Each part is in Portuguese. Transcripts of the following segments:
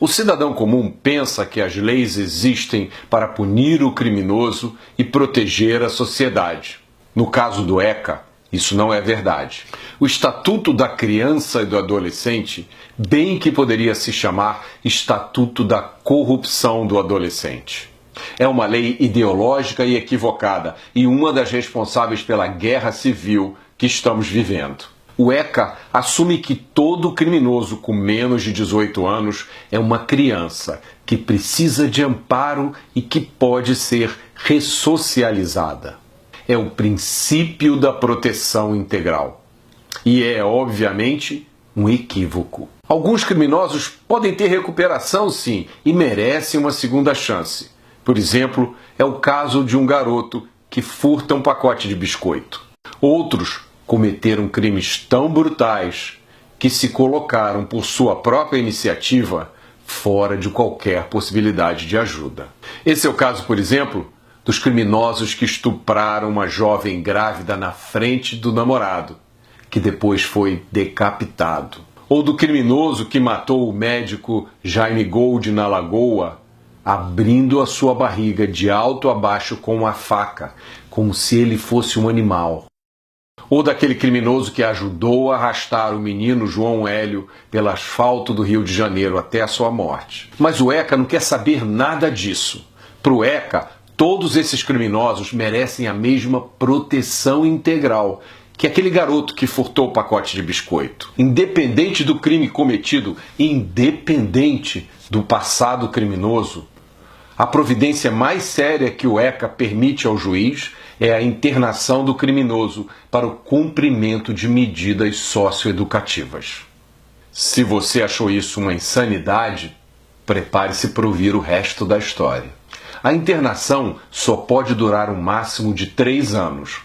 O cidadão comum pensa que as leis existem para punir o criminoso e proteger a sociedade. No caso do ECA, isso não é verdade. O Estatuto da Criança e do Adolescente, bem que poderia se chamar Estatuto da Corrupção do Adolescente. É uma lei ideológica e equivocada e uma das responsáveis pela guerra civil que estamos vivendo. O ECA assume que todo criminoso com menos de 18 anos é uma criança que precisa de amparo e que pode ser ressocializada. É o princípio da proteção integral. E é, obviamente, um equívoco. Alguns criminosos podem ter recuperação, sim, e merecem uma segunda chance. Por exemplo, é o caso de um garoto que furta um pacote de biscoito. Outros cometeram crimes tão brutais que se colocaram por sua própria iniciativa fora de qualquer possibilidade de ajuda. Esse é o caso, por exemplo, dos criminosos que estupraram uma jovem grávida na frente do namorado, que depois foi decapitado. Ou do criminoso que matou o médico Jaime Gold na Lagoa, abrindo a sua barriga de alto a baixo com uma faca, como se ele fosse um animal. Ou daquele criminoso que ajudou a arrastar o menino João Hélio pelo asfalto do Rio de Janeiro até a sua morte. Mas o ECA não quer saber nada disso. Para o ECA, todos esses criminosos merecem a mesma proteção integral que aquele garoto que furtou o pacote de biscoito. Independente do crime cometido, independente do passado criminoso, a providência mais séria que o ECA permite ao juiz é a internação do criminoso para o cumprimento de medidas socioeducativas. Se você achou isso uma insanidade, prepare-se para ouvir o resto da história. A internação só pode durar um máximo de 3 anos.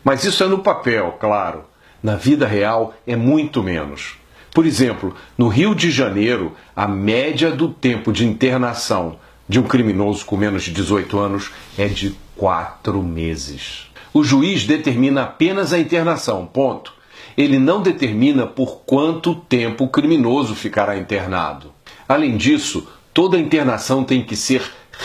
Mas isso é no papel, claro. Na vida real é muito menos. Por exemplo, no Rio de Janeiro, a média do tempo de internação de um criminoso com menos de 18 anos é de 4 meses. O juiz determina apenas a internação, ponto. Ele não determina por quanto tempo o criminoso ficará internado. Além disso, toda internação tem que ser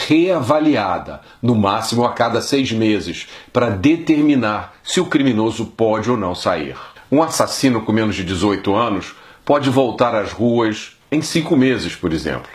reavaliada, no máximo a cada 6 meses, para determinar se o criminoso pode ou não sair. Um assassino com menos de 18 anos pode voltar às ruas em 5 meses, por exemplo.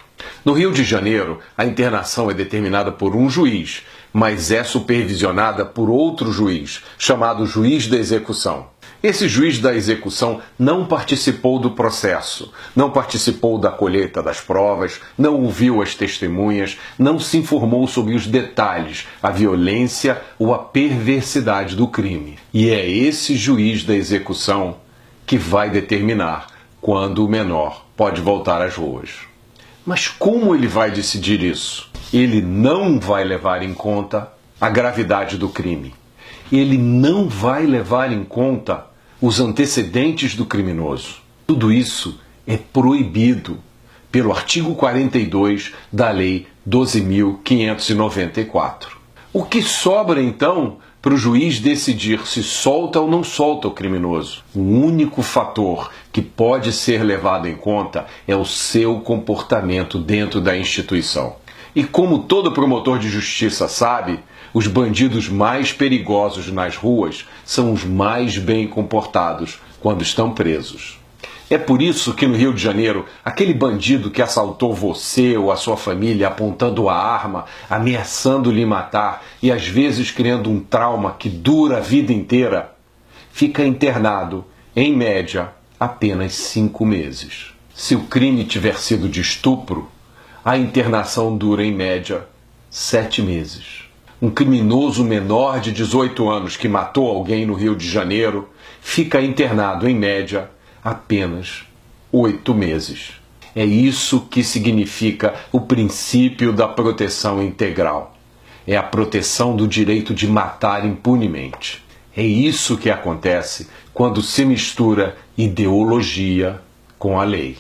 No Rio de Janeiro, a internação é determinada por um juiz, mas é supervisionada por outro juiz, chamado juiz da execução. Esse juiz da execução não participou do processo, não participou da colheita das provas, não ouviu as testemunhas, não se informou sobre os detalhes, a violência ou a perversidade do crime. E é esse juiz da execução que vai determinar quando o menor pode voltar às ruas. Mas como ele vai decidir isso? Ele não vai levar em conta a gravidade do crime. Ele não vai levar em conta os antecedentes do criminoso. Tudo isso é proibido pelo artigo 42 da Lei 12.594. O que sobra, então, para o juiz decidir se solta ou não solta o criminoso? O único fator que pode ser levado em conta é o seu comportamento dentro da instituição. E como todo promotor de justiça sabe, os bandidos mais perigosos nas ruas são os mais bem comportados quando estão presos. É por isso que no Rio de Janeiro, aquele bandido que assaltou você ou a sua família apontando a arma, ameaçando lhe matar e às vezes criando um trauma que dura a vida inteira, fica internado, em média, apenas 5 meses. Se o crime tiver sido de estupro, a internação dura, em média, 7 meses. Um criminoso menor de 18 anos que matou alguém no Rio de Janeiro fica internado, em média, apenas 8 meses. É isso que significa o princípio da proteção integral. É a proteção do direito de matar impunemente. É isso que acontece quando se mistura ideologia com a lei.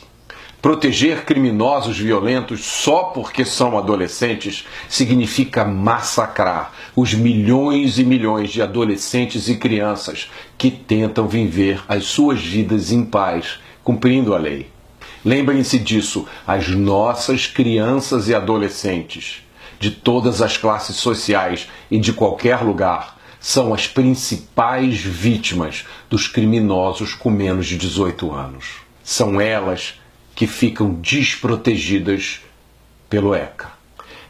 Proteger criminosos violentos só porque são adolescentes significa massacrar os milhões e milhões de adolescentes e crianças que tentam viver as suas vidas em paz, cumprindo a lei. Lembrem-se disso, as nossas crianças e adolescentes, de todas as classes sociais e de qualquer lugar, são as principais vítimas dos criminosos com menos de 18 anos. São elas que ficam desprotegidas pelo ECA.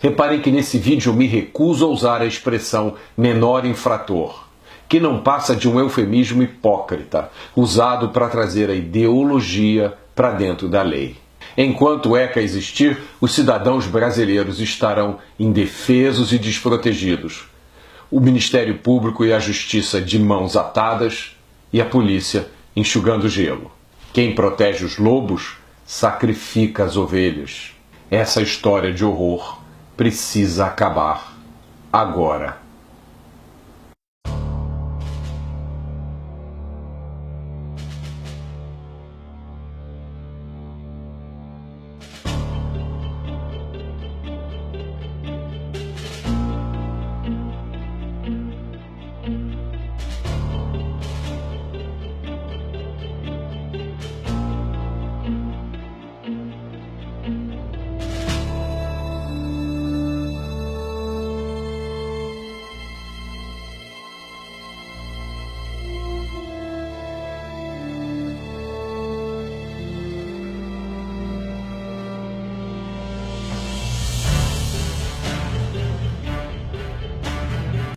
Reparem que nesse vídeo eu me recuso a usar a expressão menor infrator, que não passa de um eufemismo hipócrita, usado para trazer a ideologia para dentro da lei. Enquanto o ECA existir, os cidadãos brasileiros estarão indefesos e desprotegidos. O Ministério Público e a Justiça de mãos atadas e a polícia enxugando gelo. Quem protege os lobos sacrifica as ovelhas. Essa história de horror precisa acabar agora.